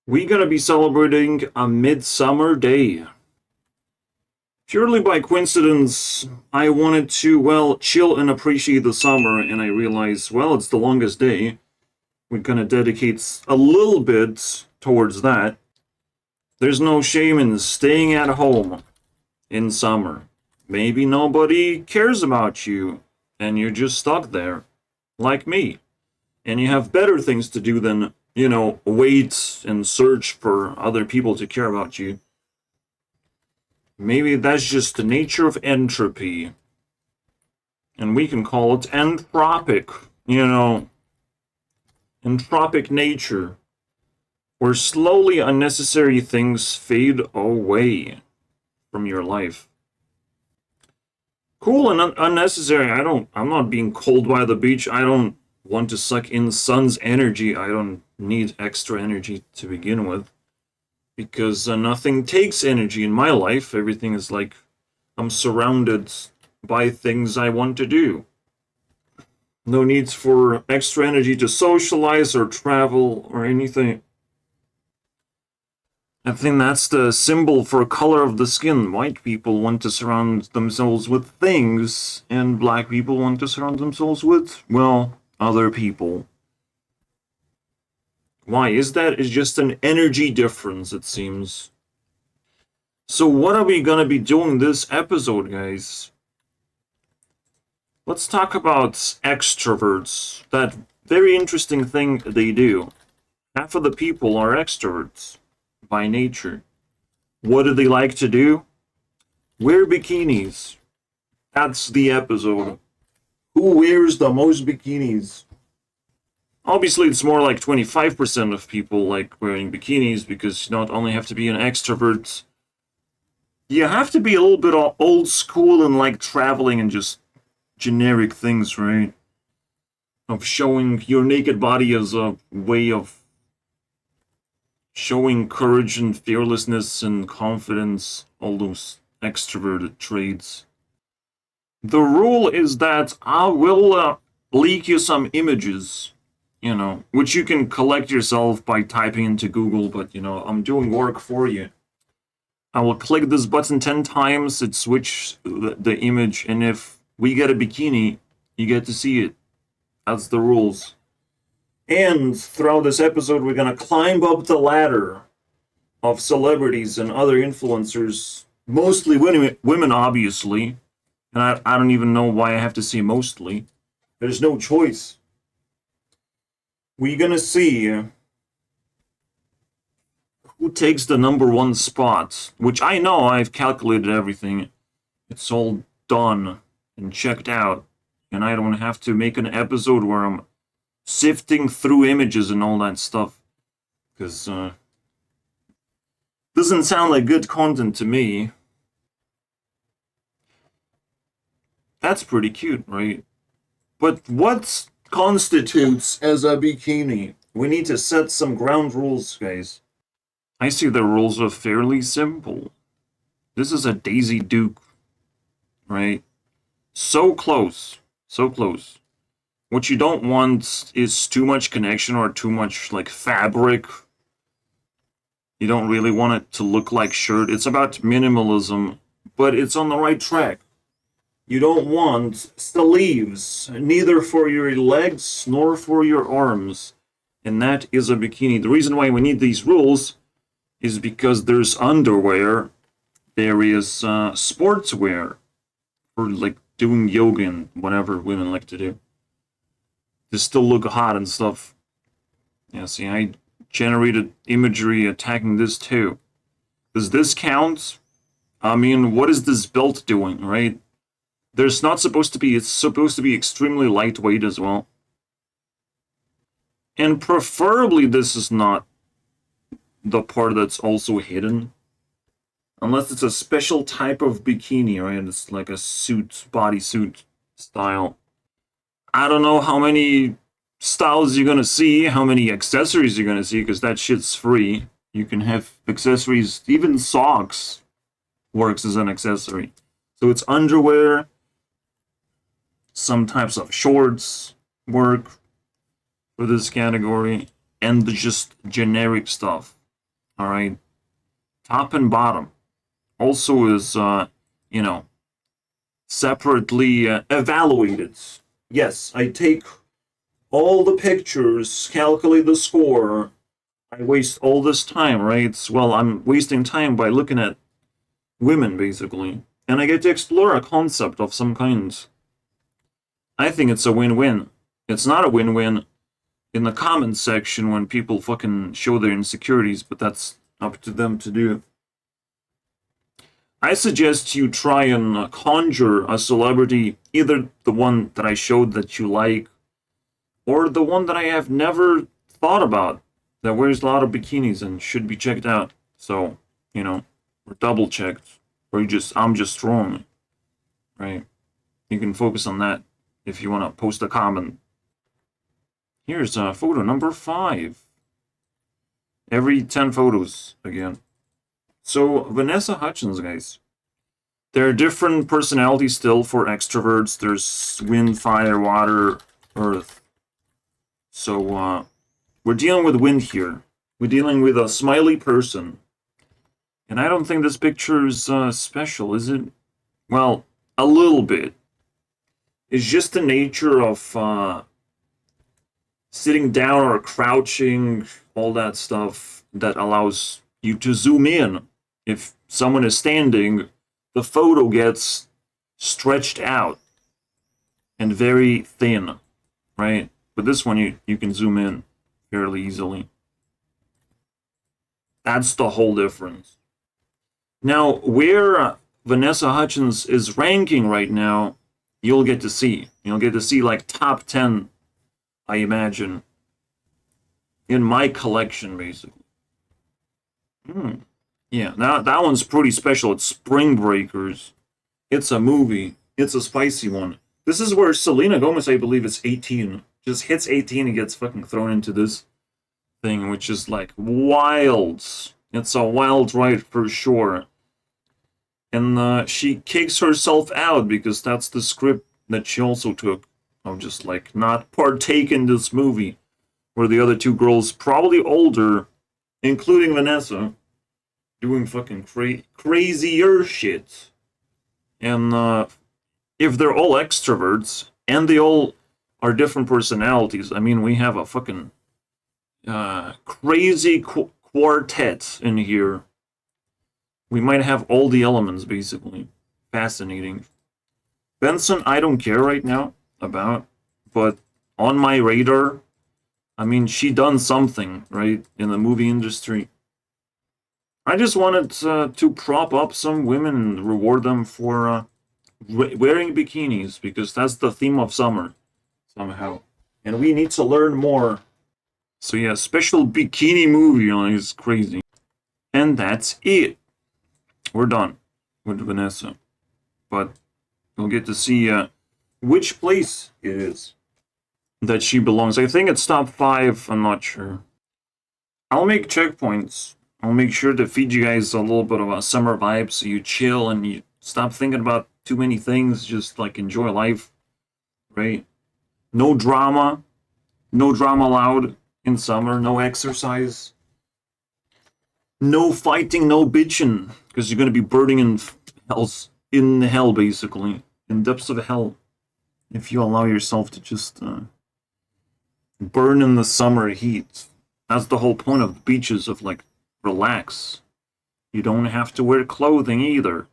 We're gonna be celebrating a midsummer day. Purely by coincidence, I wanted to, chill and appreciate the summer, and I realized, it's the longest day. We're gonna dedicate a little bit towards that. There's no shame in staying at home in summer. Maybe nobody cares about you, and you're just stuck there, like me. And you have better things to do than, wait and search for other people to care about you. Maybe that's just the nature of entropy. And we can call it entropic, entropic nature, where slowly unnecessary things fade away from your life. Cool and unnecessary. I'm not being cold by the beach. I don't want to suck in the sun's energy. I don't need extra energy to begin with. Because nothing takes energy in my life. Everything is like I'm surrounded by things I want to do. No needs for extra energy to socialize or travel or anything. I think that's the symbol for color of the skin. White people want to surround themselves with things, and black people want to surround themselves with, other people. Why is that? It's just an energy difference, it seems. So what are we gonna be doing this episode, guys? Let's talk about extroverts. That very interesting thing they do. Half of the people are extroverts by nature. What do they like to do? Wear bikinis. That's the episode. Who wears the most bikinis? Obviously, it's more like 25% of people like wearing bikinis because you not only have to be an extrovert, you have to be a little bit old school and like traveling and just generic things, right? Of showing your naked body as a way of showing courage and fearlessness and confidence, all those extroverted traits. The rule is that I will leak you some images, which you can collect yourself by typing into Google, but, I'm doing work for you. I will click this button 10 times, it switches the image, and if we get a bikini, you get to see it. That's the rules. And throughout this episode, we're gonna climb up the ladder of celebrities and other influencers, mostly women obviously. And I don't even know why I have to say mostly. There's no choice. We're gonna see who takes the number one spot, which I know I've calculated everything. It's all done and checked out. And I don't have to make an episode where I'm sifting through images and all that stuff, because doesn't sound like good content to me. That's pretty cute, right? But what constitutes as a bikini? We need to set some ground rules, guys. I see the rules are fairly simple. This is a Daisy Duke, right? So close, so close. What you don't want is too much connection or too much like fabric. You don't really want it to look like shirt. It's about minimalism, but it's on the right track. You don't want sleeves, neither for your legs nor for your arms. And that is a bikini. The reason why we need these rules is because there's underwear, there is sportswear for like doing yoga and whatever women like to do. To still look hot and stuff. Yeah, see, I generated imagery attacking this too. Does this count? I mean, what is this belt doing, right? It's supposed to be extremely lightweight as well. And preferably this is not the part that's also hidden. Unless it's a special type of bikini, right? It's like a suit, bodysuit style. I don't know how many styles you're gonna see, how many accessories you're gonna see, because that shit's free. You can have accessories, even socks works as an accessory. So it's underwear, some types of shorts work for this category, and just generic stuff. All right, top and bottom. Also is you know, separately evaluated. Yes, I take all the pictures, calculate the score. I waste all this time, right? Well, I'm wasting time by looking at women, basically. And I get to explore a concept of some kind. I think it's a win-win. It's not a win-win in the comments section when people fucking show their insecurities, but that's up to them to do. I suggest you try and conjure a celebrity, either the one that I showed that you like, or the one that I have never thought about that wears a lot of bikinis and should be checked out. So, or double checked, or I'm just wrong, right? You can focus on that if you want to post a comment. Here's photo number 5. Every 10 photos again. So, Vanessa Hudgens, guys. There are different personalities still for extroverts. There's wind, fire, water, earth. So, we're dealing with wind here. We're dealing with a smiley person. And I don't think this picture is special, is it? Well, a little bit. It's just the nature of sitting down or crouching, all that stuff that allows you to zoom in. If someone is standing, the photo gets stretched out and very thin, right? But this one, you can zoom in fairly easily. That's the whole difference. Now, where Vanessa Hudgens is ranking right now, you'll get to see. You'll get to see like top 10, I imagine, in my collection, basically. Yeah, that one's pretty special. It's Spring Breakers. It's a movie. It's a spicy one. This is where Selena Gomez, I believe, is 18. Just hits 18 and gets fucking thrown into this thing, which is like wild. It's a wild ride for sure. And she kicks herself out because that's the script that she also took of just like not partake in this movie, where the other two girls, probably older, including Vanessa, doing fucking crazier shit. And if they're all extroverts and they all are different personalities, I mean, we have a fucking crazy quartet in here. We might have all the elements, basically. Fascinating. Benson, I don't care right now about, but on my radar, I mean, she done something, right, in the movie industry. I just wanted to prop up some women and reward them for wearing bikinis, because that's the theme of summer, somehow. And we need to learn more. So yeah, special bikini movie is crazy. And that's it. We're done with Vanessa. But you'll get to see which place it is that she belongs. I think it's top 5, I'm not sure. I'll make checkpoints. I'll make sure to feed you guys a little bit of a summer vibe so you chill and you stop thinking about too many things. Just like enjoy life, right? No drama. No drama allowed in summer. No exercise. No fighting, no bitching. Because you're going to be burning in hell, basically. In depths of hell. If you allow yourself to just burn in the summer heat. That's the whole point of beaches, of like, relax. You don't have to wear clothing either.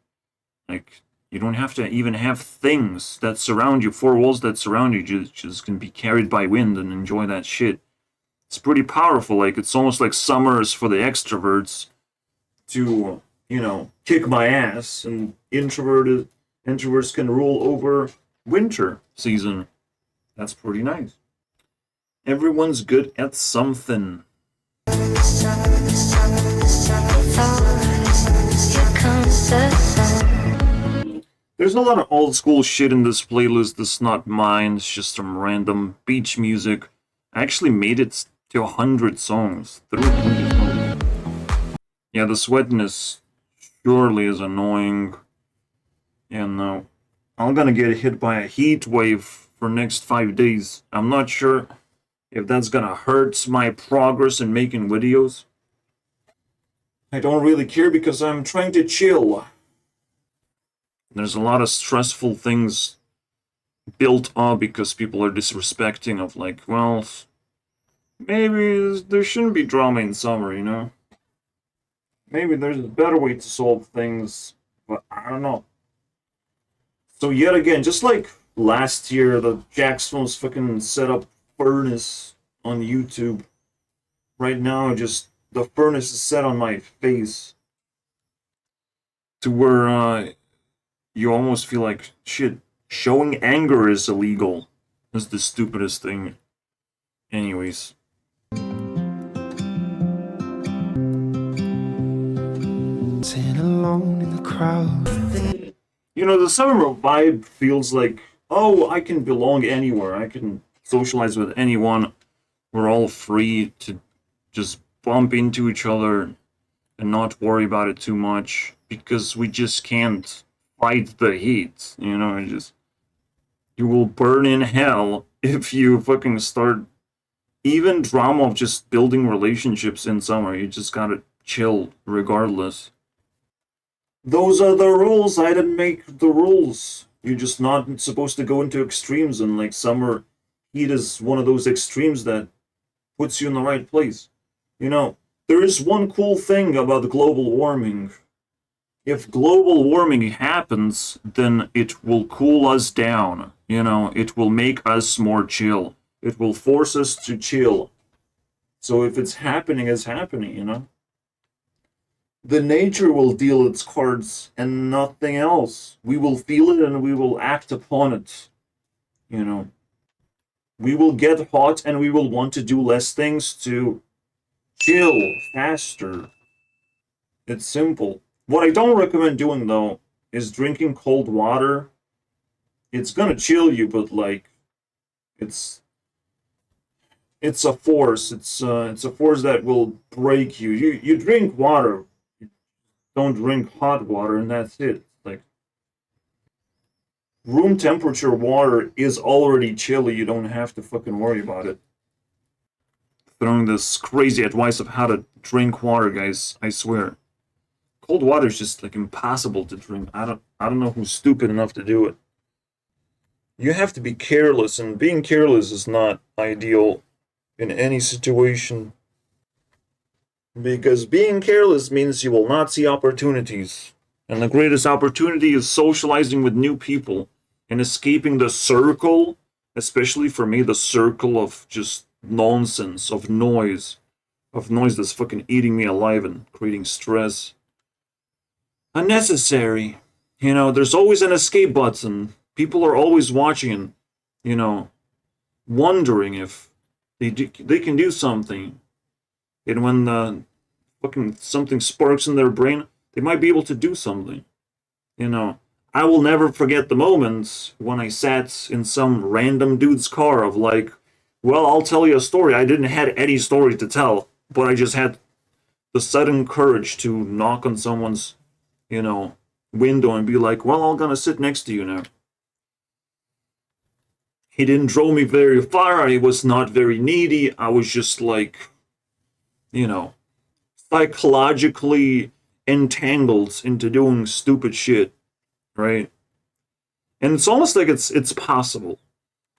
Like, you don't have to even have things that surround you, 4 walls that surround you, just can be carried by wind and enjoy that shit. It's pretty powerful. Like, it's almost like summer is for the extroverts to, kick my ass, and introverts can rule over winter season. That's pretty nice. Everyone's good at something. There's a lot of old school shit in this playlist that's not mine. It's just some random beach music. I actually made it to 100 songs. Yeah, the sweatness surely is annoying. And I'm gonna get hit by a heat wave for next 5 days. I'm not sure if that's gonna hurt my progress in making videos. I don't really care because I'm trying to chill. There's a lot of stressful things built up because people are disrespecting of like, well, maybe there shouldn't be drama in summer, you know? Maybe there's a better way to solve things, but I don't know. So yet again, just like last year, the Jackson's fucking set up furnace on YouTube. Right now, just the furnace is set on my face to where you almost feel like shit. Showing anger is illegal. That's the stupidest thing. Anyways. Sitting alone in the crowd. You know, the summer vibe feels like, oh, I can belong anywhere. I can socialize with anyone. We're all free to just bump into each other and not worry about it too much because we just can't fight the heat. You know, you will burn in hell if you fucking start even drama of just building relationships in summer. You just gotta chill regardless. Those are the rules. I didn't make the rules. You're just not supposed to go into extremes, and like summer heat is one of those extremes that puts you in the right place. You know, there is one cool thing about global warming. If global warming happens, then it will cool us down. You know, it will make us more chill. It will force us to chill. So if it's happening, it's happening, you know? The nature will deal its cards and nothing else. We will feel it and we will act upon it. You know? We will get hot and we will want to do less things to chill faster. It's simple. What I don't recommend doing, though, is drinking cold water. It's gonna chill you, but, like, it's a force. It's a force that will break you. You drink water. You don't drink hot water, and that's it. Like, room temperature water is already chilly. You don't have to fucking worry about it. Throwing this crazy advice of how to drink water, guys. I swear. Cold water is just like impossible to drink. I don't know who's stupid enough to do it. You have to be careless, and being careless is not ideal in any situation. Because being careless means you will not see opportunities. And the greatest opportunity is socializing with new people and escaping the circle, especially for me, the circle of just nonsense, of noise that's fucking eating me alive and creating stress. Unnecessary. You know, there's always an escape button. People are always watching and, you know, wondering if they can do something. And when the fucking something sparks in their brain, they might be able to do something. You know, I will never forget the moments when I sat in some random dude's car of like, well, I'll tell you a story. I didn't have any story to tell, but I just had the sudden courage to knock on someone's, you know, window and be like, well, I'm gonna sit next to you now. He didn't draw me very far. I was not very needy. I was just like, you know, psychologically entangled into doing stupid shit, right? And it's almost like it's possible.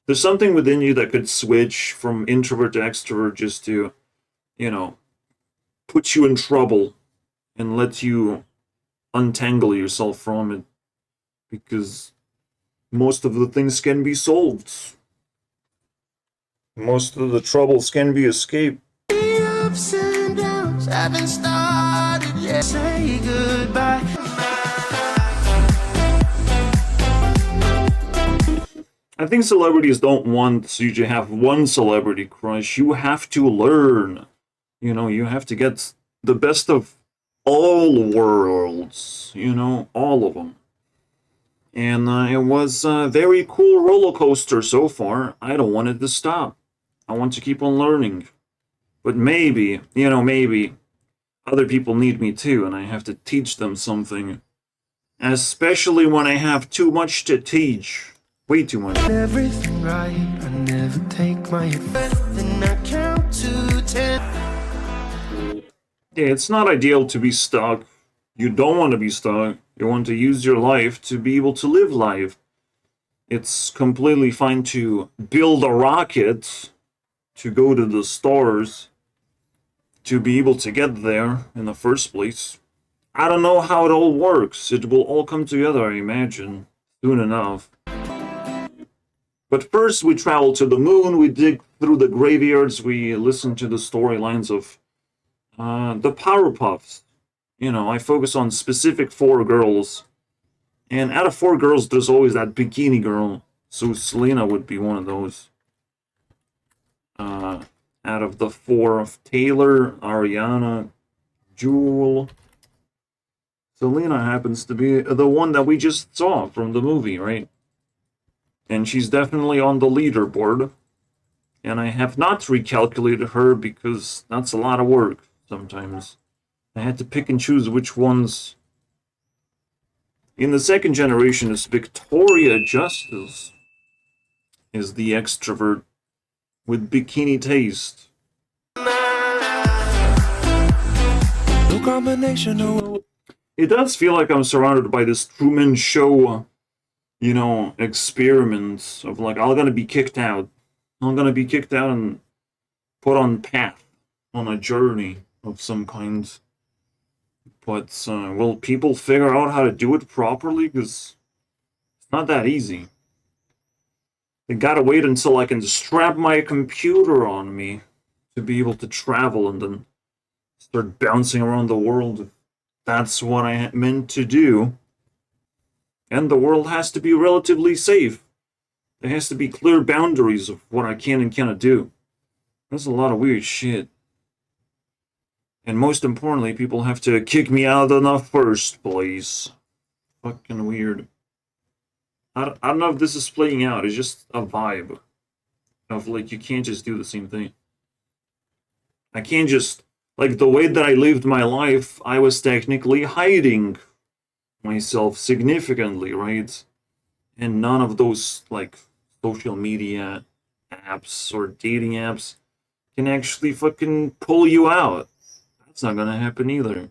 There's something within you that could switch from introvert to extrovert just to, you know, put you in trouble and let you untangle yourself from it, because most of the things can be solved. Most of the troubles can be escaped. The ups and downs haven't started yet. Say goodbye. I think celebrities don't want you to have one celebrity crush. You have to learn. You know, you have to get the best of all worlds. You know, all of them. And it was a very cool roller coaster so far. I don't want it to stop. I want to keep on learning. But maybe, you know, maybe other people need me too, and I have to teach them something. Especially when I have too much to teach. Way too much. Everything right, I never take my breath, then I count to 10. Yeah, it's not ideal to be stuck. You don't want to be stuck. You want to use your life to be able to live life. It's completely fine to build a rocket to go to the stars to be able to get there in the first place. I don't know how it all works. It will all come together, I imagine, soon enough. But first, we travel to the moon, we dig through the graveyards, we listen to the storylines of the Powerpuffs. You know, I focus on specific 4 girls. And out of 4 girls, there's always that bikini girl. So Selena would be one of those. Out of the 4 of Taylor, Ariana, Jewel, Selena happens to be the one that we just saw from the movie, right? And she's definitely on the leaderboard. And I have not recalculated her because that's a lot of work sometimes. I had to pick and choose which ones. In the second generation, it's Victoria Justice is the extrovert with bikini taste. No combination. It does feel like I'm surrounded by this Truman Show, you know, experiments of like, I'm gonna be kicked out. I'm gonna be kicked out and put on path, on a journey of some kind. But will people figure out how to do it properly? Because it's not that easy. They gotta wait until I can strap my computer on me to be able to travel and then start bouncing around the world. That's what I meant to do. And the world has to be relatively safe. There has to be clear boundaries of what I can and cannot do. That's a lot of weird shit. And most importantly, people have to kick me out in the first place. Fucking weird. I don't know if this is playing out. It's just a vibe of like, you can't just do the same thing. I can't just, like, the way that I lived my life, I was technically hiding myself significantly, right? And none of those, like, social media apps or dating apps can actually fucking pull you out. That's not gonna happen either.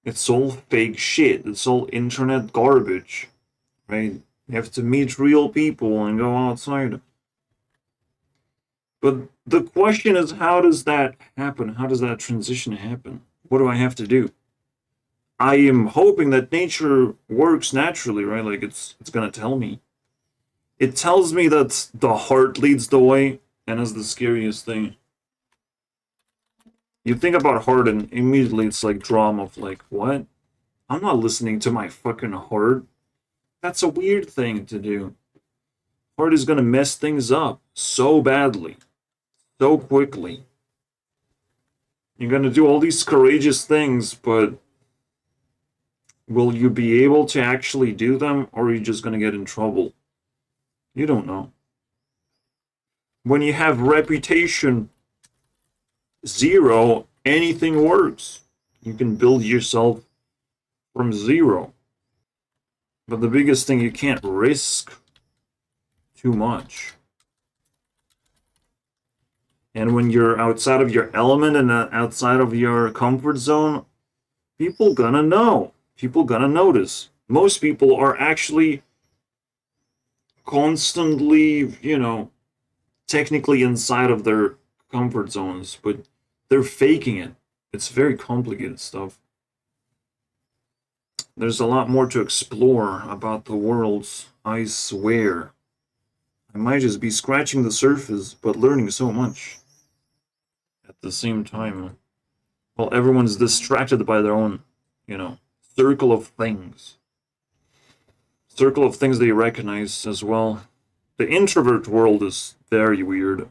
It's all fake shit. It's all internet garbage, right? You have to meet real people and go outside. But the question is, how does that happen? How does that transition happen? What do I have to do? I am hoping that nature works naturally, right? Like it's gonna tell me. It tells me that the heart leads the way, and is the scariest thing. You think about heart, and immediately it's like drama of like, what? I'm not listening to my fucking heart. That's a weird thing to do. Heart is gonna mess things up so badly, so quickly. You're gonna do all these courageous things, but will you be able to actually do them, or are you just gonna get in trouble? You don't know. When you have reputation 0, anything works. You can build yourself from 0. But the biggest thing, you can't risk too much. And when you're outside of your element and outside of your comfort zone, people gonna know. People gonna notice. Most people are actually constantly, you know, technically inside of their comfort zones, but they're faking it. It's very complicated stuff. There's a lot more to explore about the world, I swear. I might just be scratching the surface, but learning so much at the same time. While everyone's distracted by their own, you know, circle of things. Circle of things they recognize as well. The introvert world is very weird.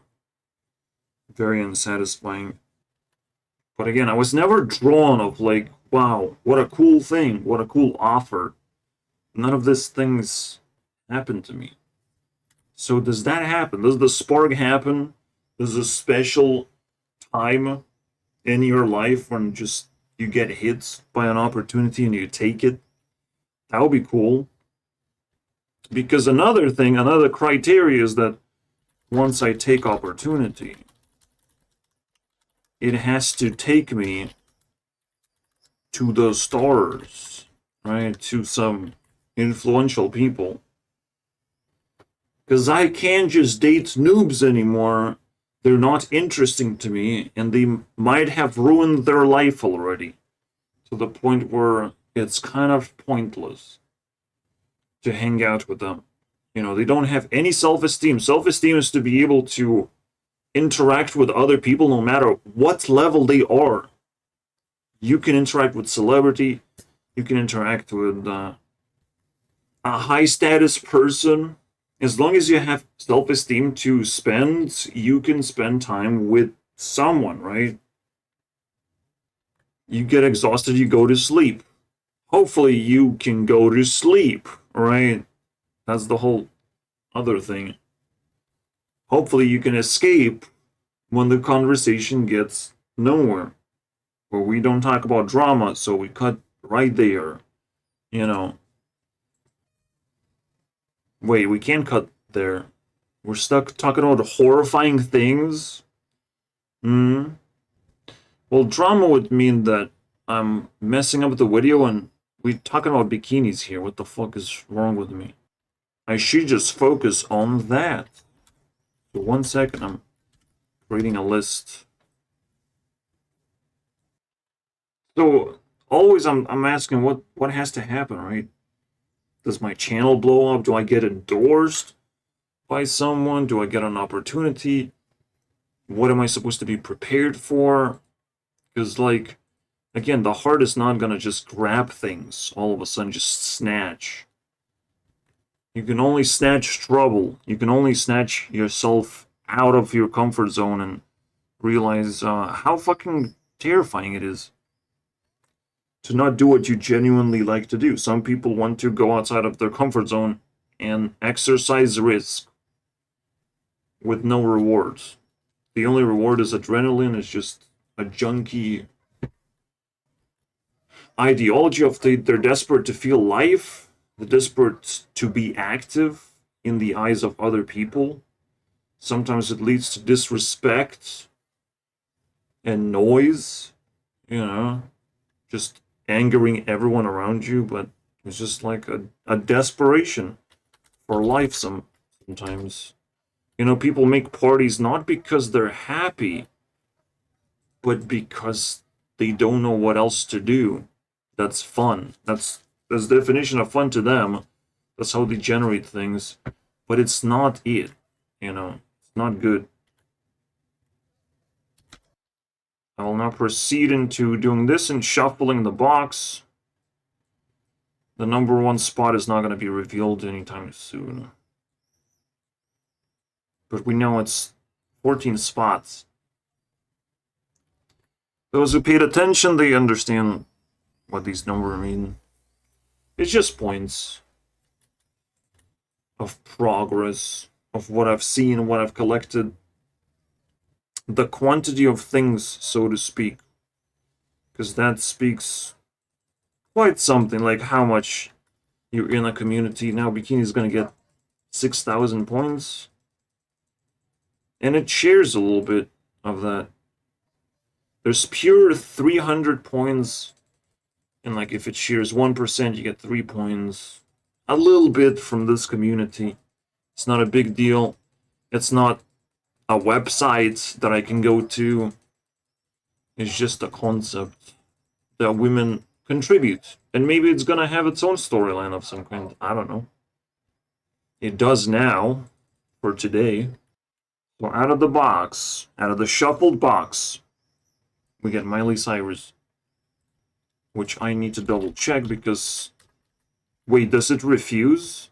Very unsatisfying. But again, I was never drawn of like, wow, what a cool thing, what a cool offer. None of these things happened to me. So does that happen? Does the spark happen? Does a special time in your life when just you get hit by an opportunity and you take it? That would be cool. Because another thing, another criteria is that once I take opportunity, it has to take me to the stars, right? To some influential people. Because I can't just date noobs anymore. They're not interesting to me, and they might have ruined their life already. To the point where it's kind of pointless to hang out with them. You know, they don't have any self-esteem. Self-esteem is to be able to interact with other people no matter what level they are. You can interact with celebrity, you can interact with a high status person. As long as you have self-esteem to spend, you can spend time with someone, right? You get exhausted, you go to sleep. Hopefully you can go to sleep, right? That's the whole other thing. Hopefully you can escape when the conversation gets nowhere. Or we don't talk about drama, so we cut right there. You know. Wait, we can't cut there. We're stuck talking about horrifying things? Hmm. Well, drama would mean that I'm messing up the video and we're talking about bikinis here. What the fuck is wrong with me? I should just focus on that. So 1 second, I'm creating a list. So always I'm asking what has to happen, right? Does my channel blow up? Do I get endorsed by someone? Do I get an opportunity? What am I supposed to be prepared for? Because, like, again, the heart is not gonna just grab things all of a sudden, just snatch. You can only snatch trouble. You can only snatch yourself out of your comfort zone and realize how fucking terrifying it is to not do what you genuinely like to do. Some people want to go outside of their comfort zone and exercise risk with no rewards. The only reward is adrenaline. It's just a junky ideology of they're desperate to feel life, they're desperate to be active in the eyes of other people. Sometimes it leads to disrespect and noise, you know, just angering everyone around you, but it's just like a desperation for life sometimes. You know, people make parties not because they're happy, but because they don't know what else to do. That's fun. That's the definition of fun to them. That's how they generate things. But it's not it. You know, it's not good. I will now proceed into doing this and shuffling the box. The number one spot is not going to be revealed anytime soon. But we know it's 14 spots. Those who paid attention, they understand what these numbers mean. It's just points of progress, of what I've seen, what I've collected. The quantity of things, so to speak. Because that speaks quite something, like how much you're in a community. Now Bikini is going to get 6,000 points. And it shares a little bit of that. There's pure 300 points. And like if it shares 1%, you get 3 points. A little bit from this community. It's not a big deal. It's not a website that I can go to. It's just a concept that women contribute. And maybe it's gonna have its own storyline of some kind. I don't know. It does now, for today. So out of the box, out of the shuffled box, we get Miley Cyrus. Which I need to double check because... Wait, does it refuse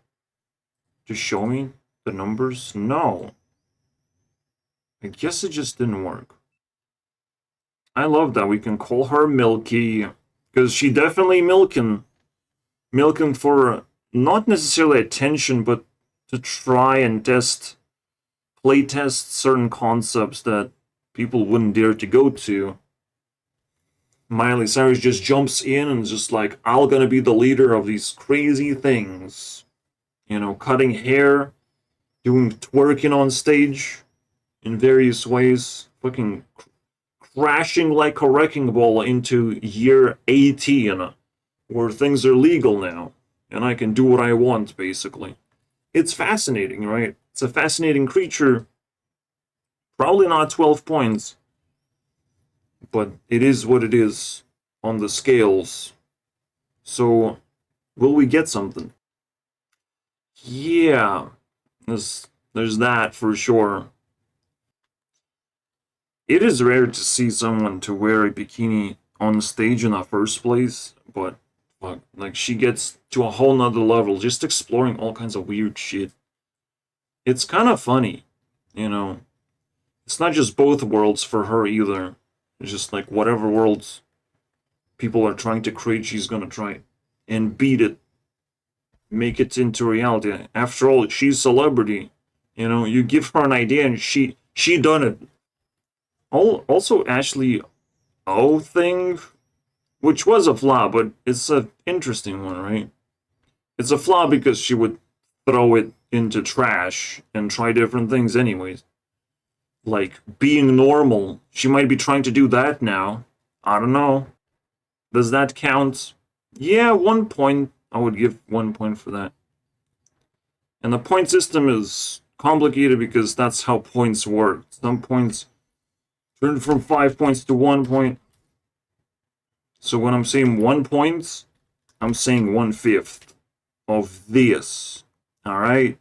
to show me the numbers? No. I guess it just didn't work. I love that we can call her Milky, because she definitely milking for not necessarily attention, but to try and play test certain concepts that people wouldn't dare to go to. Miley Cyrus just jumps in and is just like, I'm gonna be the leader of these crazy things. You know, cutting hair, doing twerking on stage in various ways. Fucking crashing like a wrecking ball into year 18, where things are legal now, and I can do what I want, basically. It's fascinating, right? It's a fascinating creature. Probably not 12 points, but it is what it is on the scales. So, will we get something? Yeah, there's that for sure. It is rare to see someone to wear a bikini on stage in the first place, but fuck, like she gets to a whole nother level, just exploring all kinds of weird shit. It's kind of funny, you know. It's not just both worlds for her either. It's just like whatever worlds people are trying to create, she's gonna try and beat it, make it into reality. After all, she's celebrity. You know, you give her an idea and she done it. Also, Ashley O thing, which was a flaw, but it's an interesting one, right? It's a flaw because she would throw it into trash and try different things anyways. Like being normal. She might be trying to do that now. I don't know. Does that count? Yeah, 1 point. I would give 1 point for that. And the point system is complicated because that's how points work. Some points turn from 5 points to 1 point. So when I'm saying 1 point, I'm saying 1/5 of this. Alright?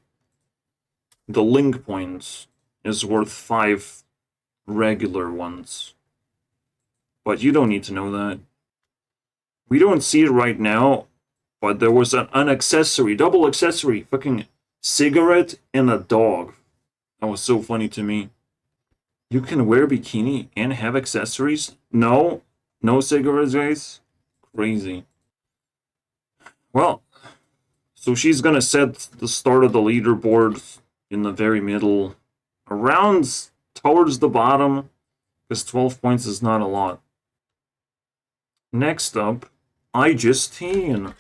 The link point is worth 5 regular ones. But you don't need to know that. We don't see it right now, but there was an accessory, double accessory, fucking cigarette and a dog. That was so funny to me. You can wear bikini and have accessories? No? No cigarettes, guys? Crazy. Well, so she's gonna set the start of the leaderboard in the very middle, around towards the bottom, because 12 points is not a lot. Next up, Justine.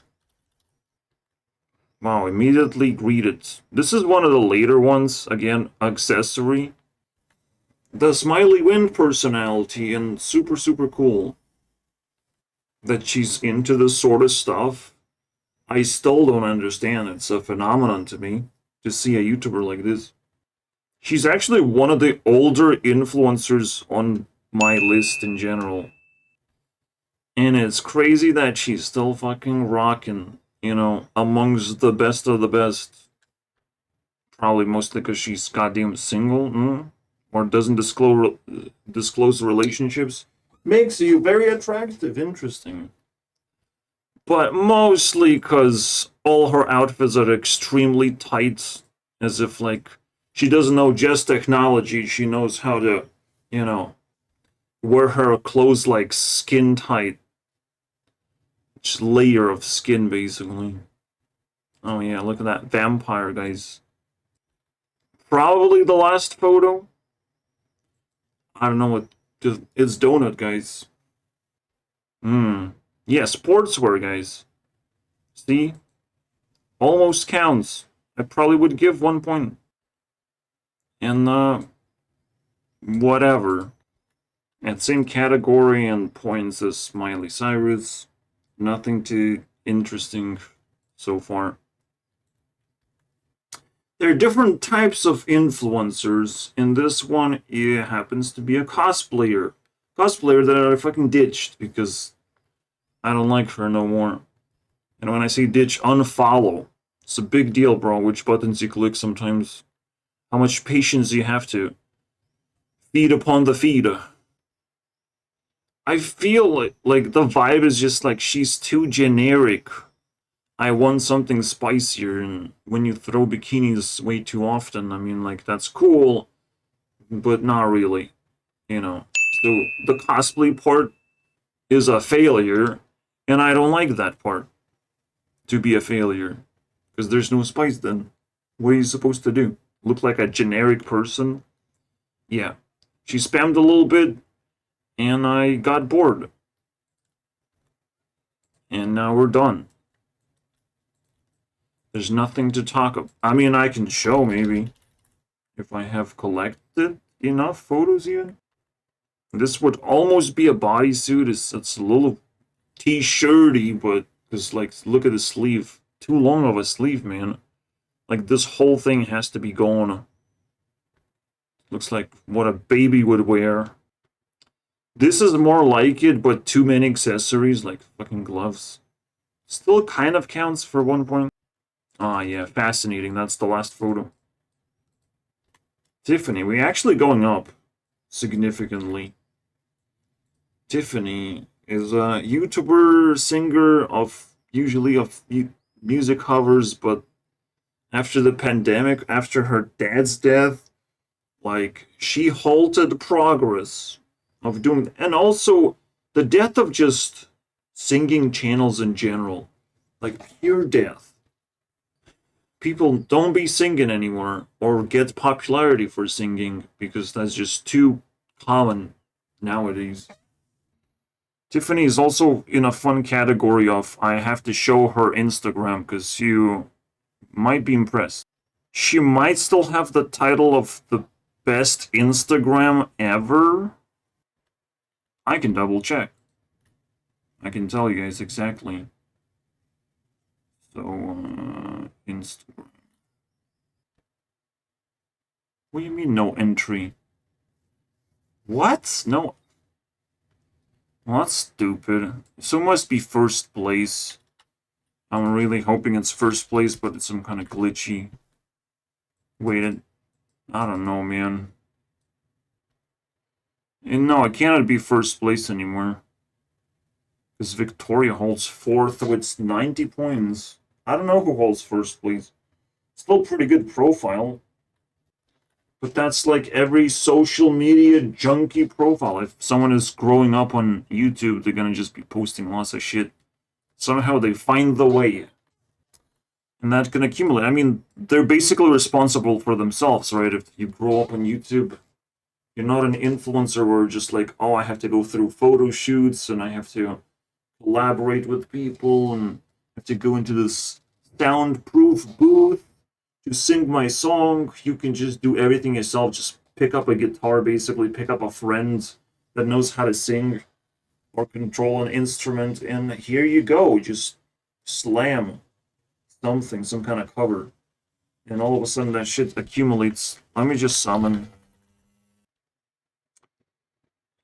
Wow, immediately greeted. This is one of the later ones, again, accessory. The smiley wind personality, and super, super cool that she's into this sort of stuff. I still don't understand. It's a phenomenon to me to see a YouTuber like this. She's actually one of the older influencers on my list in general. And it's crazy that she's still fucking rocking, you know, amongst the best of the best. Probably mostly because she's goddamn single, or doesn't disclose relationships. Makes you very attractive, interesting. But mostly because all her outfits are extremely tight, as if, like, she doesn't know just technology, she knows how to, you know, wear her clothes like skin tight. Just layer of skin, basically. Oh yeah, look at that vampire, guys. Probably the last photo. I don't know what. It's donut, guys. Yeah, sportswear, guys. See? Almost counts. I probably would give 1 point. And, whatever. And same category and points as Miley Cyrus. Nothing too interesting so far. There are different types of influencers, and this one happens to be a cosplayer. Cosplayer that I fucking ditched because I don't like her no more. And when I say ditch, unfollow. It's a big deal, bro, which buttons you click sometimes. How much patience you have to feed upon the feed. I feel like the vibe is just like she's too generic. I want something spicier, and when you throw bikinis way too often, I mean, like, that's cool, but not really, you know. So the cosplay part is a failure, and I don't like that part to be a failure, because there's no spice then. What are you supposed to do? Look like a generic person? Yeah. She spammed a little bit, and I got bored. And now we're done. There's nothing to talk about. I mean, I can show maybe if I have collected enough photos even. This would almost be a bodysuit. It's a little t-shirty, but because like look at the sleeve. Too long of a sleeve, man. Like this whole thing has to be gone. Looks like what a baby would wear. This is more like it, but too many accessories, like fucking gloves. Still kind of counts for 1 point. Ah, yeah, fascinating. That's the last photo. Tiffany, we actually going up significantly. Tiffany is a YouTuber, singer of usually of music covers, but after the pandemic, after her dad's death, like she halted progress of doing, and also the death of just singing channels in general, like pure death. People don't be singing anymore or get popularity for singing because that's just too common nowadays. Tiffany is also in a fun category of I have to show her Instagram because you might be impressed. She might still have the title of the best Instagram ever. I can double check. I can tell you guys exactly. So, Instagram. What do you mean no entry? What? No. Well, that's stupid. So it must be first place. I'm really hoping it's first place, but it's some kind of glitchy. Wait, I don't know, man. And no, it cannot be first place anymore. Because Victoria holds fourth with 90 points. I don't know who holds first place. Still pretty good profile. But that's like every social media junkie profile. If someone is growing up on YouTube, they're gonna just be posting lots of shit. Somehow they find the way. And that can accumulate. I mean, they're basically responsible for themselves, right? If you grow up on YouTube, you're not an influencer where just like, oh, I have to go through photo shoots and I have to collaborate with people and have to go into this soundproof booth to sing my song. You can just do everything yourself. Just pick up a guitar, basically, pick up a friend that knows how to sing or control an instrument, and here you go. Just slam something, some kind of cover. And all of a sudden that shit accumulates. Let me just summon.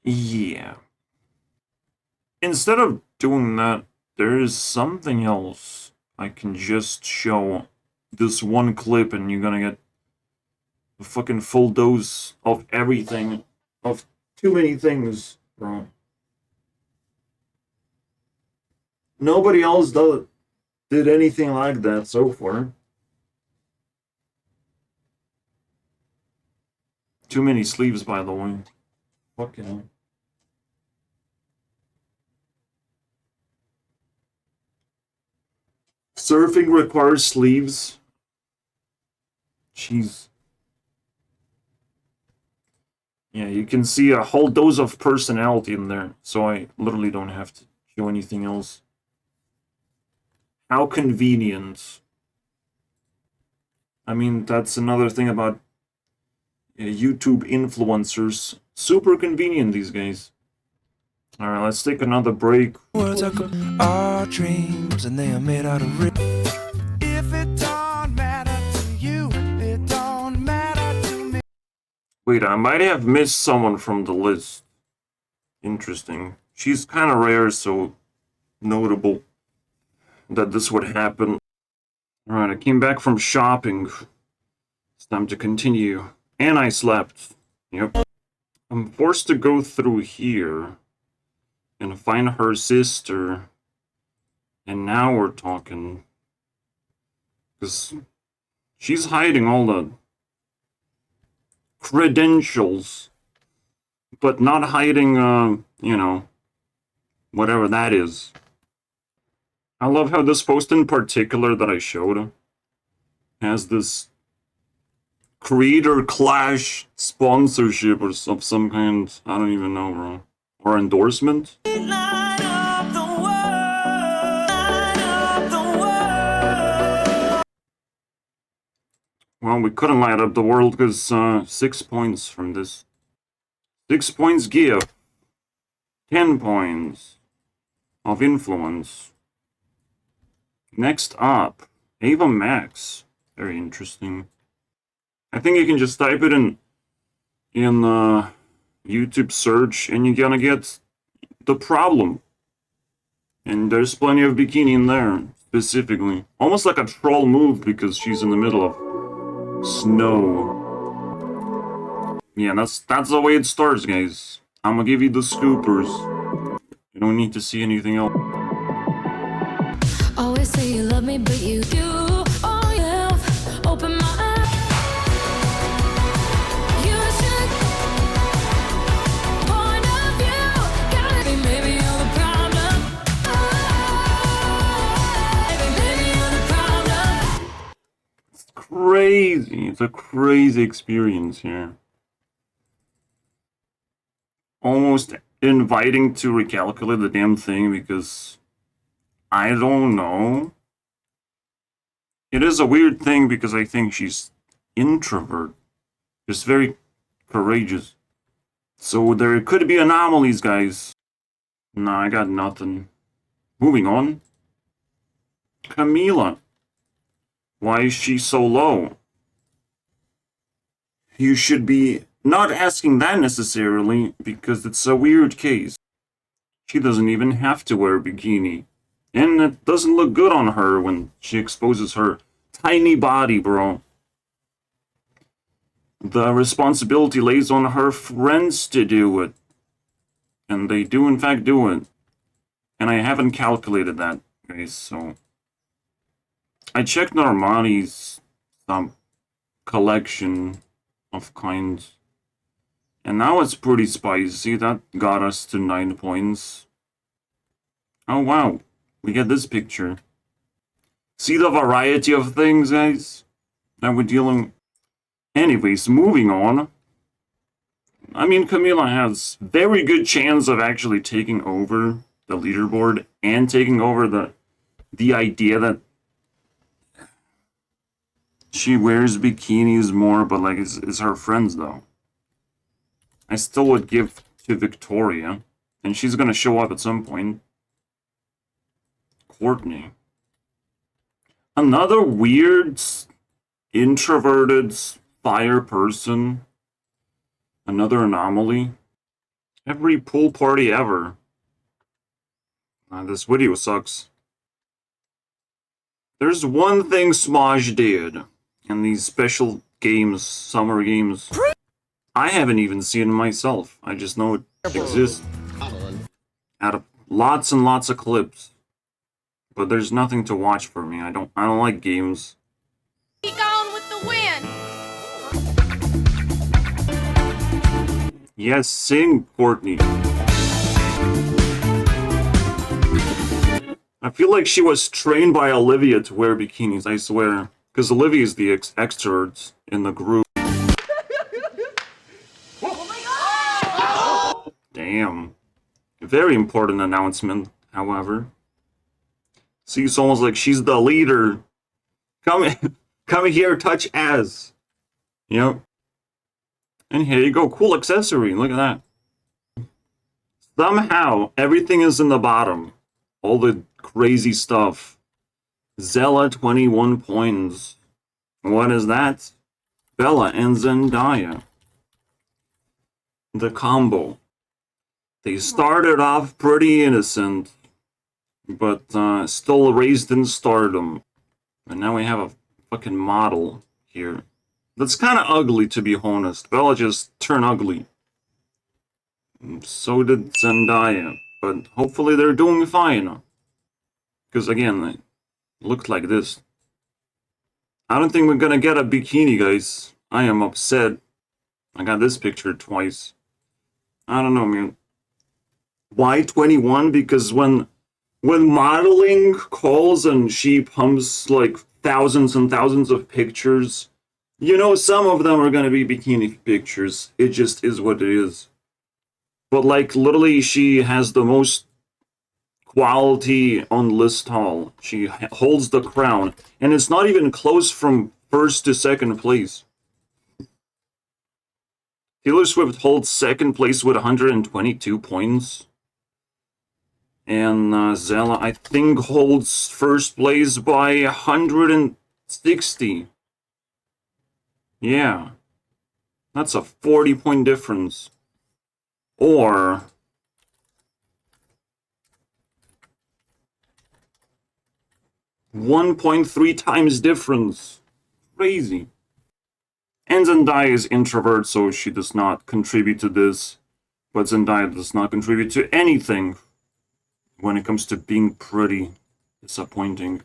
Yeah. Instead of doing that, there is something else. I can just show this one clip and you're gonna get a fucking full dose of everything. Of too many things, bro. Nobody else did anything like that so far. Too many sleeves, by the way. Fucking hell. Surfing requires sleeves. Jeez. Yeah, you can see a whole dose of personality in there, so I literally don't have to show anything else. How convenient. I mean, that's another thing about YouTube influencers. Super convenient, these guys. Alright, let's take another break. Words are dreams and they are made out of real. If it don't matter to you, it don't matter to me. Wait, I might have missed someone from the list. Interesting. She's kind of rare, so notable that this would happen. Alright, I came back from shopping. It's time to continue. And I slept. Yep. I'm forced to go through here and find her sister. And now we're talking. Because she's hiding all the credentials, but not hiding, you know, whatever that is. I love how this post in particular that I showed has this creator clash sponsorship or of some kind. I don't even know, bro. Or endorsement. Well, we couldn't light up the world because 6 points from this. 6 points give. 10 points of influence. Next up, Ava Max. Very interesting. I think you can just type it in YouTube search and you're gonna get the problem. And there's plenty of bikini in there, specifically. Almost like a troll move because she's in the middle of snow. Yeah, that's the way it starts, guys. I'm gonna give you the scoopers. You don't need to see anything else. Always say you love me, but you do. Oh, yeah. Open my eyes. You should. Point of view. Gotta be, maybe you're the problem. Maybe you're the problem. It's crazy. It's a crazy experience here. Almost inviting to recalculate the damn thing because I don't know. It is a weird thing because I think she's introvert. Just very courageous. So there could be anomalies, guys. Nah, I got nothing. Moving on. Camila. Why is she so low? You should be not asking that necessarily because it's a weird case. She doesn't even have to wear a bikini. And it doesn't look good on her when she exposes her tiny body, bro. The responsibility lays on her friends to do it. And they do in fact do it. And I haven't calculated that, guys, so... I checked Normani's collection of kinds. And now it's pretty spicy. That got us to 9 points. Oh wow. We get this picture. See the variety of things, guys, that we're dealing. Anyways, moving on. I mean, Camila has very good chance of actually taking over the leaderboard and taking over the idea that she wears bikinis more, but like it's her friends though. I still would give to Victoria, and she's gonna show up at some point. Courtney. Another weird, introverted fire person. Another anomaly. Every pool party ever. This video sucks. There's one thing Smaj did in these special games, summer games. I haven't even seen it myself. I just know it exists. Out of lots and lots of clips. But there's nothing to watch for me. I don't like games. Be gone with the wind. Yes, sing, Courtney. I feel like she was trained by Olivia to wear bikinis, I swear. Because Olivia is the extroverts in the group. Damn. Very important announcement, however. See, it's almost like she's the leader. Come here, touch ass. Yep. And here you go. Cool accessory. Look at that. Somehow, everything is in the bottom. All the crazy stuff. Zella, 21 points. What is that? Bella and Zendaya. The combo. They started off pretty innocent, but still raised in stardom. And now we have a fucking model here. That's kind of ugly, to be honest. Bella just turned ugly. And so did Zendaya. But hopefully they're doing fine. Because again, they looked like this. I don't think we're gonna get a bikini, guys. I am upset. I got this picture twice. I don't know, man. Why 21? Because when modeling calls and she pumps like thousands and thousands of pictures, you know, some of them are gonna be bikini pictures. It just is what it is. But like literally, she has the most quality on list all. She holds the crown, and it's not even close from first to second place. Taylor Swift holds second place with 122 points. And Zella, I think, holds first place by 160. Yeah. That's a 40-point difference. Or 1.3 times difference. Crazy. And Zendaya is introvert, so she does not contribute to this. But Zendaya does not contribute to anything when it comes to being pretty. Disappointing.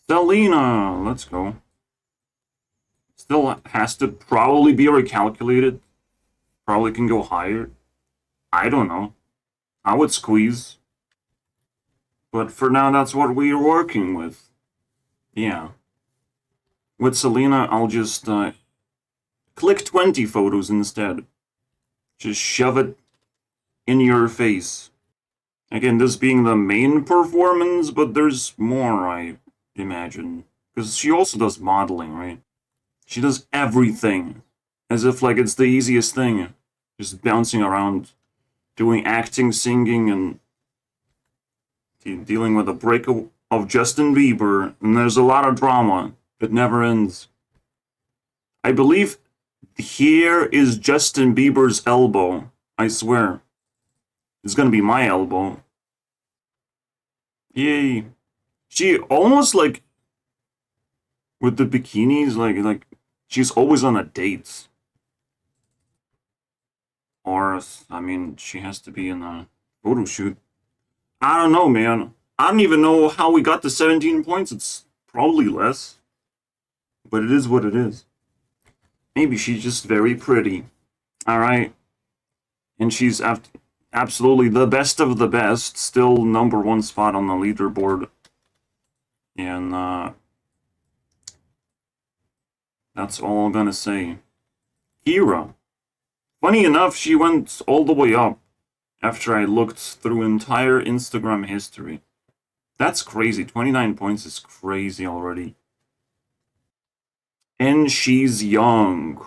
Selena, let's go. Still has to probably be recalculated. Probably can go higher. I don't know. I would squeeze. But for now, that's what we're working with. Yeah. With Selena, I'll just click 20 photos instead. Just shove it in your face. Again, this being the main performance, but there's more, I imagine. Because she also does modeling, right? She does everything. As if, like, it's the easiest thing. Just bouncing around, doing acting, singing, and dealing with a breakup of Justin Bieber. And there's a lot of drama. It never ends. I believe here is Justin Bieber's elbow. I swear. It's gonna be my elbow. Yay. She almost like with the bikinis, like she's always on a date. Or I mean, she has to be in a photo shoot. I don't know, man. I don't even know how we got to 17 points. It's probably less. But it is what it is. Maybe she's just very pretty. Alright. And she's absolutely the best of the best. Still #1 spot on the leaderboard. And that's all I'm gonna say. Kira. Funny enough, she went all the way up after I looked through entire Instagram history. That's crazy. 29 points is crazy already. And she's young.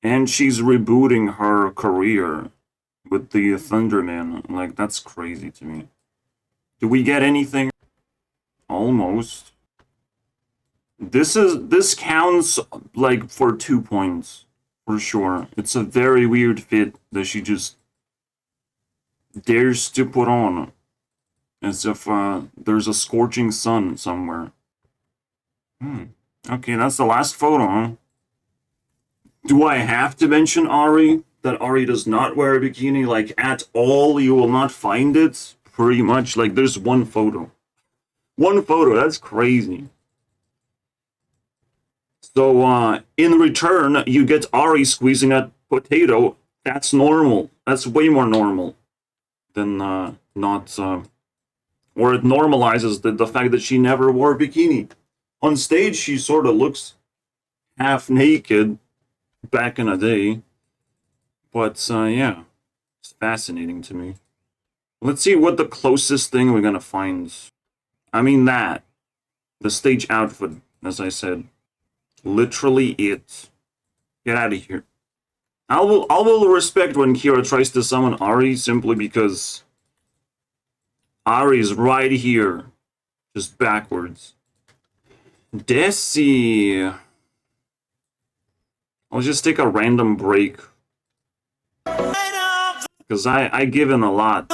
And she's rebooting her career with the Thunderman. Like, that's crazy to me. Do we get anything? Almost. This counts, like, for 2 points. For sure. It's a very weird fit that she just dares to put on. As if there's a scorching sun somewhere. Okay, that's the last photo, huh? Do I have to mention Ari? That Ari does not wear a bikini, like, at all? You will not find it? Pretty much. Like, there's one photo. One photo, that's crazy. So, in return, you get Ari squeezing that potato. That's normal. That's way more normal than not... or it normalizes the fact that she never wore a bikini. On stage, she sort of looks half naked back in the day. But, yeah, it's fascinating to me. Let's see what the closest thing we're gonna find. I mean that. The stage outfit, as I said. Literally it. Get out of here. I will respect when Kira tries to summon Ari simply because Ari is right here. Just backwards. Desi. I'll just take a random break. Because I give in a lot.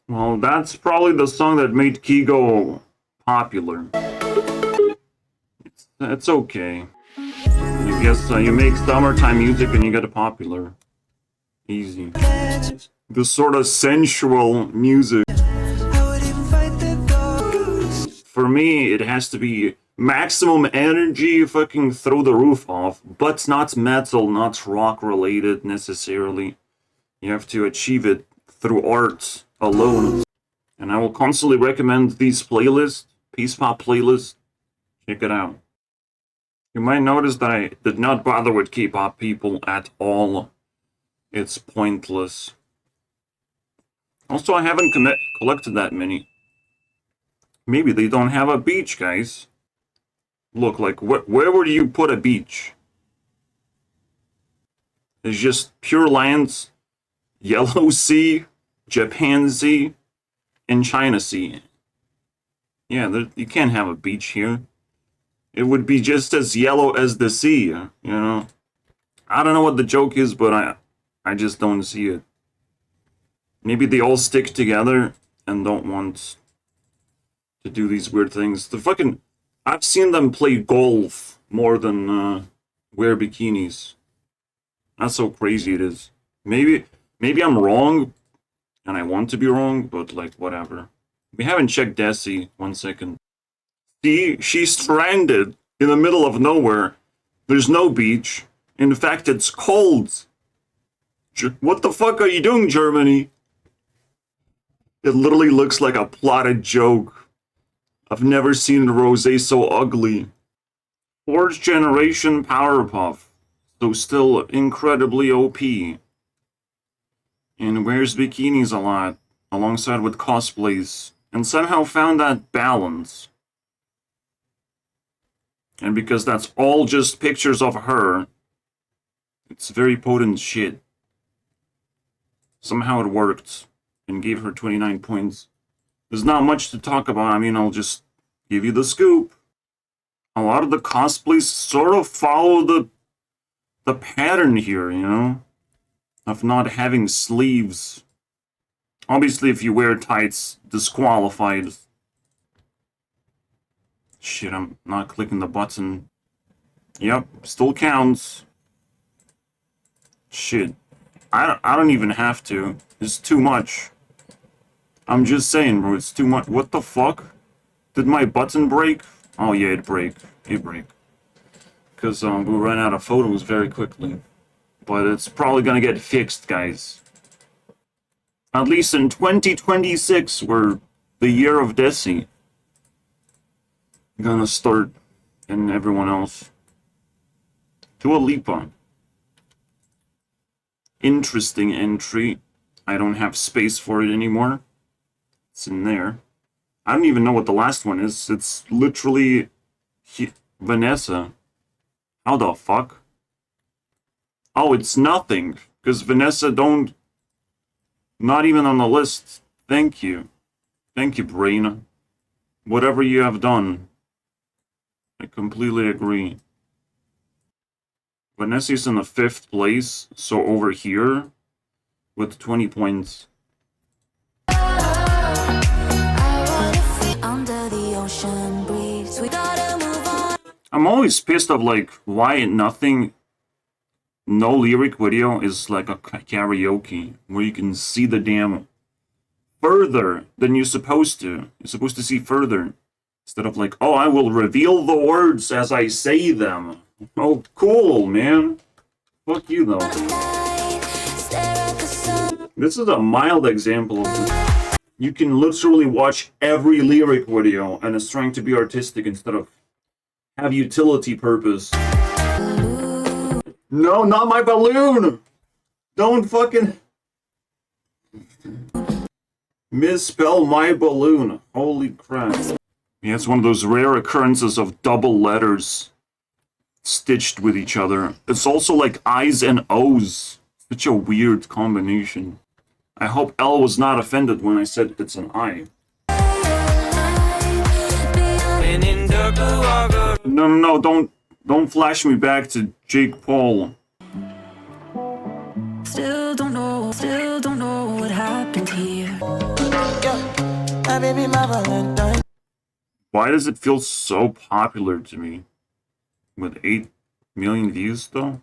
Well, that's probably the song that made Kigo popular. It's okay. I guess you make summertime music and you get it popular. Easy. This sort of sensual music. For me, it has to be maximum energy, fucking throw the roof off, but not metal, not rock related necessarily. You have to achieve it through art alone. And I will constantly recommend these playlists, Peace Pop playlist. Check it out. You might notice that I did not bother with K-pop people at all. It's pointless. Also, I haven't collected that many. Maybe they don't have a beach, guys. Look, like, where would you put a beach? It's just pure lands. Yellow Sea, Japan Sea, and China Sea. Yeah, you can't have a beach here. It would be just as yellow as the sea, you know? I don't know what the joke is, but I just don't see it. Maybe they all stick together and don't want to do these weird things. I've seen them play golf more than wear bikinis. That's how crazy it is. Maybe I'm wrong, and I want to be wrong, but like whatever. We haven't checked Desi. 1 second. See, she's stranded in the middle of nowhere. There's no beach. In fact, it's cold. What the fuck are you doing, Germany? It literally looks like a plotted joke. I've never seen rosé so ugly. 4th generation Powerpuff. So still incredibly OP. And wears bikinis a lot, alongside with cosplays. And somehow found that balance. And because that's all just pictures of her, it's very potent shit. Somehow it worked, and gave her 29 points. There's not much to talk about, I mean, I'll just give you the scoop. A lot of the cosplays sort of follow the pattern here, you know? Of not having sleeves. Obviously, if you wear tights, disqualified. Shit, I'm not clicking the button. Yep, still counts. Shit. I don't even have to. It's too much. I'm just saying, bro, it's too much. What the fuck? Did my button break? Oh yeah, it break. It break. Because we ran out of photos very quickly. But it's probably gonna get fixed, guys. At least in 2026, we're the year of Desi. Gonna start, and everyone else. Dua Lipa. Interesting entry. I don't have space for it anymore. It's in there. I don't even know what the last one is. It's literally Vanessa. How the fuck? Oh, it's nothing. Because Vanessa don't... Not even on the list. Thank you. Thank you, brain. Whatever you have done. I completely agree. Vanessa's in the 5th place, so over here, with 20 points. I'm always pissed of like why no lyric video is like a karaoke where you can see the damn further than you're supposed to. You're supposed to see further instead of like, oh, I will reveal the words as I say them. Oh, cool, man. Fuck you, though. This is a mild example of this. You can literally watch every lyric video and it's trying to be artistic instead of have utility purpose. No, not my balloon! Don't fucking misspell my balloon. Holy crap. Yeah, it's one of those rare occurrences of double letters stitched with each other. It's also like I's and O's. Such a weird combination. I hope L was not offended when I said it's an I. No, don't flash me back to Jake Paul. Still don't know what happened here. Why does it feel so popular to me? With 8 million views, though?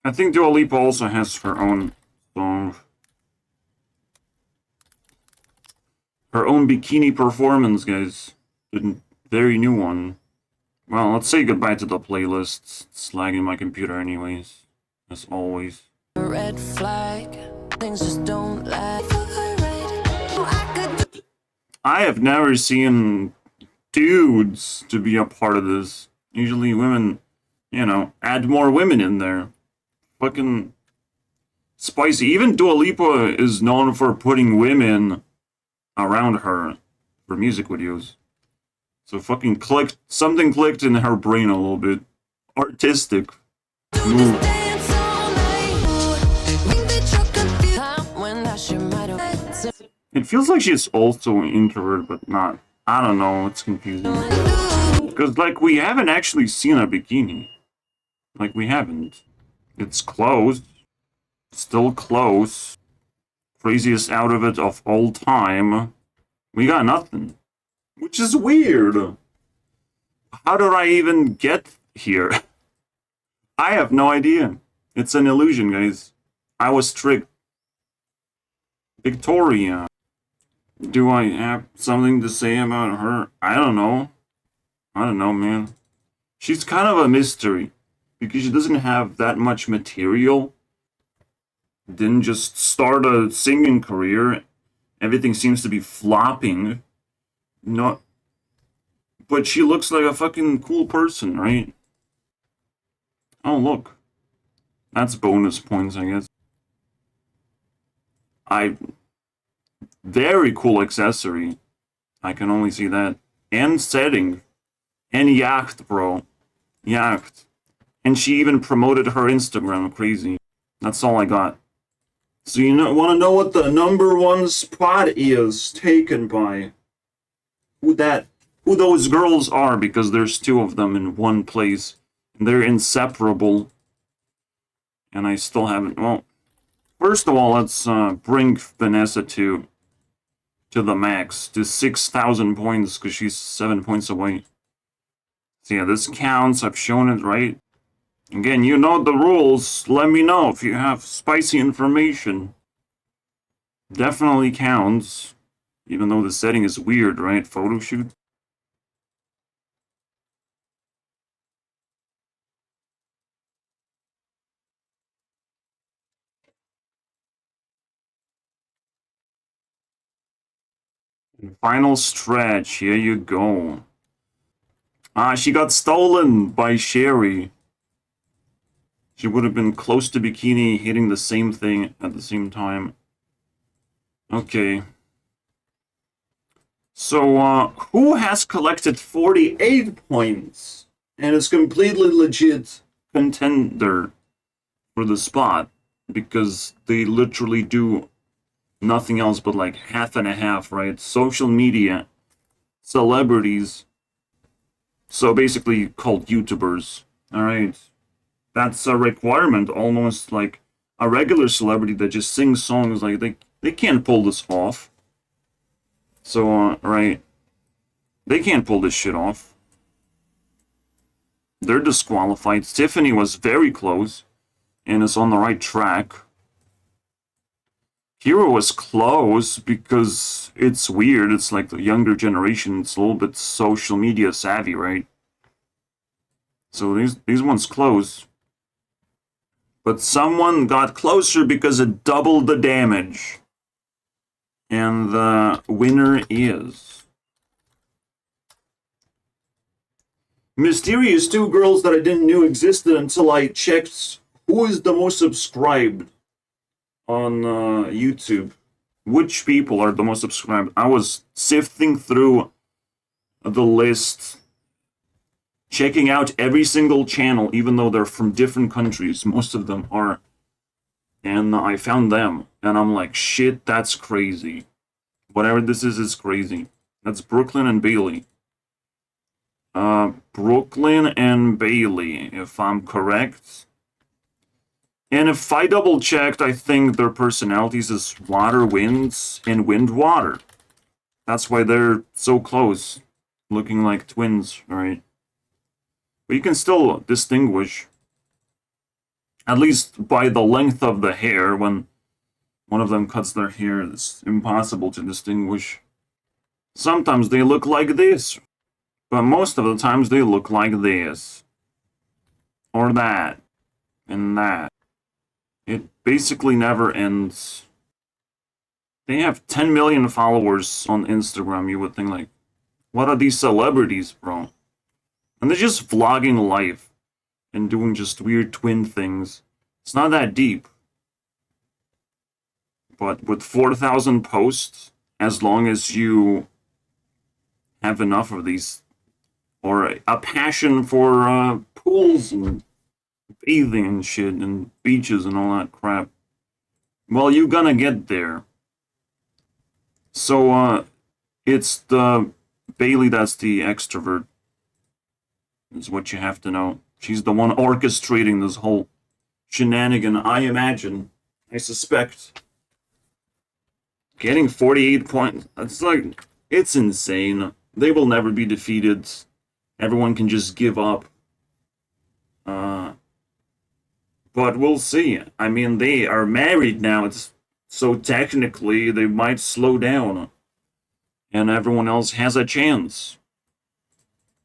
I think Dua Lipa also has her own song. Her own bikini performance, guys. A very new one. Well, let's say goodbye to the playlist. It's lagging my computer anyways. As always. Red flag. Things just don't lag. I have never seen dudes to be a part of this. Usually women, you know, add more women in there. Fucking spicy. Even Dua Lipa is known for putting women around her for music videos. So fucking clicked, something clicked in her brain a little bit. Artistic move. It feels like she's also an introvert, but not. I don't know, it's confusing. Because, like, we haven't actually seen a bikini. Like, we haven't. It's close. Still close. Craziest outfit of all time. We got nothing. Which is weird. How did I even get here? I have no idea. It's an illusion, guys. I was tricked. Victoria. Do I have something to say about her? I don't know. I don't know, man. She's kind of a mystery. Because she doesn't have that much material. Didn't just start a singing career. Everything seems to be flopping. Not... But she looks like a fucking cool person, right? Oh, look. That's bonus points, I guess. Very cool accessory. I can only see that. And setting. And yacht, bro. Yacht. And she even promoted her Instagram. Crazy. That's all I got. So you want to know what the #1 spot is taken by? Who those girls are, because there's 2 of them in one place. And they're inseparable. And I still haven't... Well, first of all, let's bring Vanessa to the max. To 6,000 points, because she's 7 points away. So yeah, this counts. I've shown it, right? Again, you know the rules. Let me know if you have spicy information. Definitely counts. Even though the setting is weird, right? Photo shoot. And final stretch. Here you go. She got stolen by Sherry. She would have been close to bikini, hitting the same thing at the same time. Okay. So, who has collected 48 points and is completely legit contender for the spot? Because they literally do nothing else but like half and a half, right? Social media, celebrities. So basically called YouTubers, alright? That's a requirement, almost like a regular celebrity that just sings songs, like they can't pull this off. So, right, they can't pull this shit off. They're disqualified. Tiffany was very close and is on the right track. Hero was close because it's weird. It's like the younger generation. It's a little bit social media savvy, right? So these ones close. But someone got closer because it doubled the damage. And the winner is... Mysterious 2 girls that I didn't know existed until I checked who is the most subscribed on YouTube. Which people are the most subscribed? I was sifting through the list, checking out every single channel, even though they're from different countries. Most of them are. And I found them. And I'm like, shit, that's crazy. Whatever this is crazy. That's Brooklyn and Bailey. Brooklyn and Bailey, if I'm correct. And if I double-checked, I think their personalities is water, winds, and wind, water. That's why they're so close. Looking like twins, right? But you can still distinguish. At least by the length of the hair. When one of them cuts their hair, it's impossible to distinguish. Sometimes they look like this. But most of the times they look like this. Or that. And that. It basically never ends. They have 10 million followers on Instagram. You would think, like, what are these celebrities, bro? And they're just vlogging life and doing just weird twin things. It's not that deep. But with 4,000 posts, as long as you have enough of these or a passion for pools and bathing and shit and beaches and all that crap, well, you're gonna get there. So, it's the Bailey that's the extrovert, is what you have to know. She's the one orchestrating this whole shenanigan, I imagine. I suspect. Getting 48 points, it's like, it's insane. They will never be defeated. Everyone can just give up. But we'll see. I mean, they are married now, so technically they might slow down. And everyone else has a chance.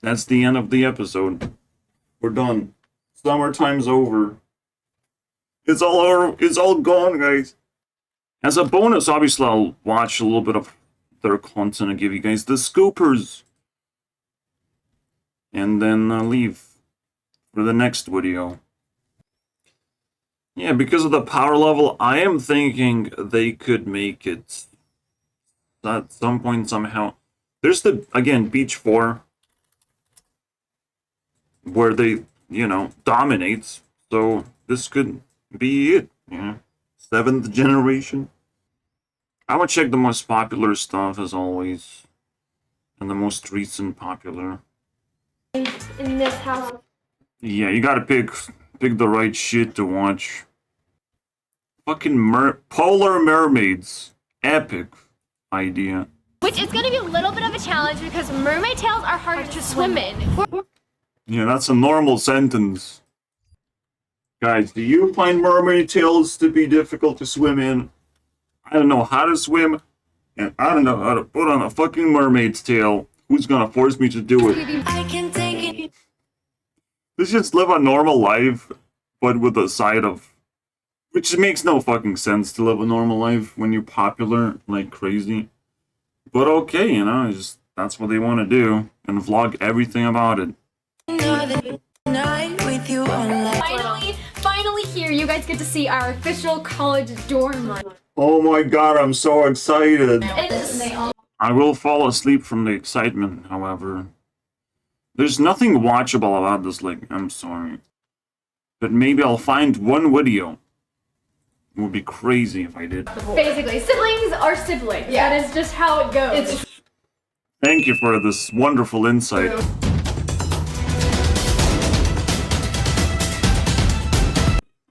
That's the end of the episode. We're done. Summertime's over. It's all over. It's all gone, guys. As a bonus, obviously, I'll watch a little bit of their content and give you guys the scoopers. And then leave for the next video. Yeah, because of the power level, I am thinking they could make it at some point somehow. There's again, Beach 4, where they, dominate. So this could be it, yeah. 7th generation. I would check the most popular stuff, as always. And the most recent popular. In this house. Yeah, you gotta pick the right shit to watch. Fucking Polar Mermaids. Epic idea. Which is going to be a little bit of a challenge because mermaid tails are hard to swim in. Yeah, that's a normal sentence. Guys, do you find mermaid tails to be difficult to swim in? I don't know how to swim, and I don't know how to put on a fucking mermaid's tail. Who's gonna force me to do it? I can take it. Let's just live a normal life, but with a side of... Which makes no fucking sense to live a normal life when you're popular like crazy. But okay, that's what they want to do, and vlog everything about it. Finally here, you guys get to see our official college dorm room. Oh my god, I'm so excited. It's I will fall asleep from the excitement, however. There's nothing watchable about this, I'm sorry. But maybe I'll find one video. It would be crazy if I did. basically siblings are siblings. Yeah. That is just how it goes. Thank you for this wonderful insight.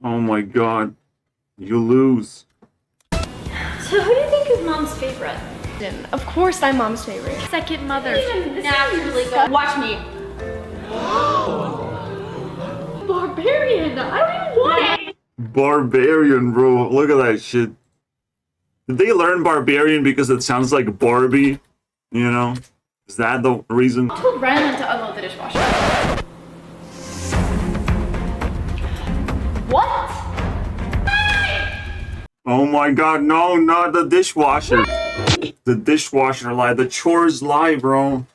Oh my god. You lose. So who do you think is mom's favorite? Of course I'm mom's favorite. Second mother. Naturally good. Watch me. Barbarian. I don't even want it. Barbarian, bro. Look at that shit. Did they learn Barbarian because it sounds like Barbie? Is that the reason? I told Rylan to unload the dishwasher. What? Oh my god, no, not the dishwasher. The dishwasher lie. The chores lie, bro.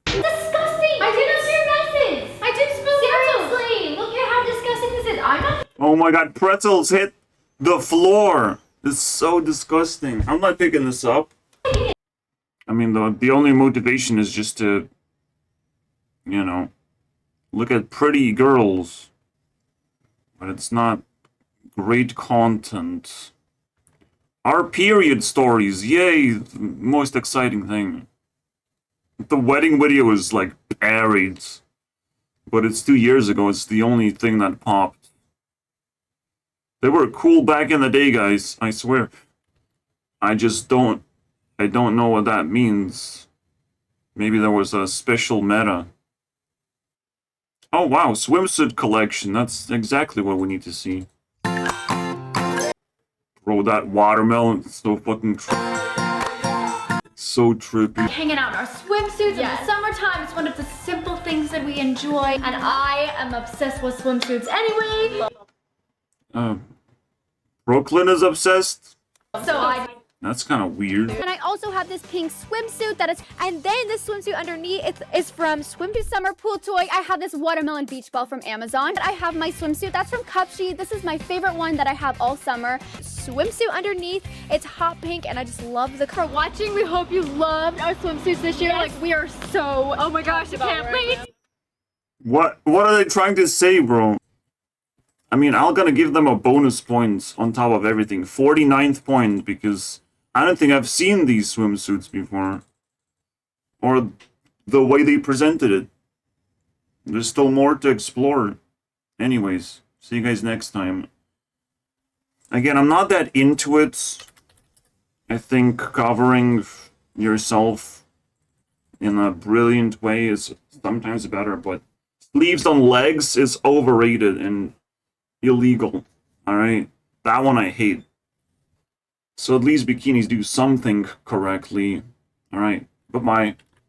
Disgusting! I didn't see your messes! I did spill seriously! Look at how disgusting this is. I'm not. Oh my god, pretzels hit the floor. It's so disgusting. I'm not picking this up. I mean, the only motivation is just to, look at pretty girls. But it's not great content. Our period stories, yay, most exciting thing. The wedding video is like buried. But it's 2 years ago, it's the only thing that popped. They were cool back in the day, guys, I swear. I don't know what that means. Maybe there was a special meta. Oh wow, swimsuit collection. That's exactly what we need to see. Bro, that watermelon is so fucking so trippy. Hanging out in our swimsuits in the summertime. It's one of the simple things that we enjoy. And I am obsessed with swimsuits anyway. Brooklyn is obsessed? So That's kind of weird. And I also have this pink swimsuit that is, and then this swimsuit underneath is from Swimsuit Summer Pool Toy. I have this watermelon beach ball from Amazon. I have my swimsuit that's from Cupshe. This is my favorite one that I have all summer. Swimsuit underneath, it's hot pink, and I just love the color. For watching, we hope you loved our swimsuits this year. Yes. Like, we are so, oh my gosh, I can't wait. What are they trying to say, bro? I mean, I'm gonna give them a bonus point on top of everything. 49th point, because I don't think I've seen these swimsuits before. Or the way they presented it. There's still more to explore. Anyways, see you guys next time. Again, I'm not that into it. I think covering yourself in a brilliant way is sometimes better, but sleeves on legs is overrated and illegal. Alright? That one I hate. So at least bikinis do something correctly. Alright, bye-bye.